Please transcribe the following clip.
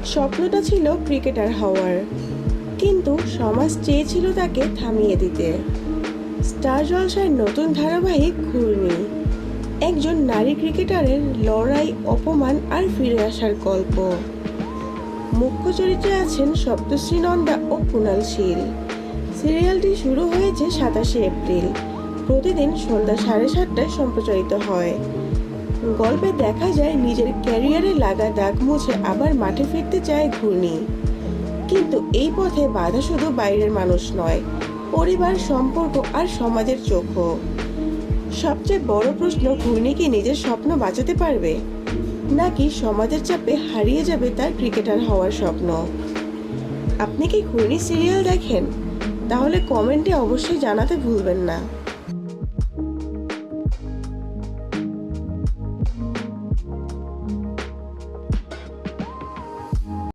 স্বপ্নটা ছিল ক্রিকেটার হওয়ার, কিন্তু সমাজ চেয়েছিল তাকে থামিয়ে দিতে। স্টার জলসায় নতুন ধারাবাহিক ঘূর্ণি, একজন নারী ক্রিকেটারের লড়াই, অপমান আর ফিরে আসার গল্প। মুখ্য চরিত্রে আছেন সপ্তশ্রী নন্দা ও কুণাল শীল। সিরিয়ালটি শুরু হয়েছে 27 এপ্রিল। প্রতিদিন সন্ধ্যা 7:30টায় সম্প্রচারিত হয়। গল্পে দেখা যায় নিজের ক্যারিয়ারে লাগা দাগ মুছে আবার মাঠে ফিরতে চায় ঘূর্ণি। কিন্তু এই পথে বাধা শুধু বাইরের মানুষ নয়, পরিবার, সম্পর্ক আর সমাজের চোখও। সবচেয়ে বড় প্রশ্ন, ঘূর্ণি কি নিজের স্বপ্ন বাঁচাতে পারবে, নাকি সমাজের চাপে হারিয়ে যাবে তার ক্রিকেটার হওয়ার স্বপ্ন? আপনি কি ঘূর্ণি সিরিয়াল দেখেন? তাহলে কমেন্টে অবশ্যই জানাতে ভুলবেন না।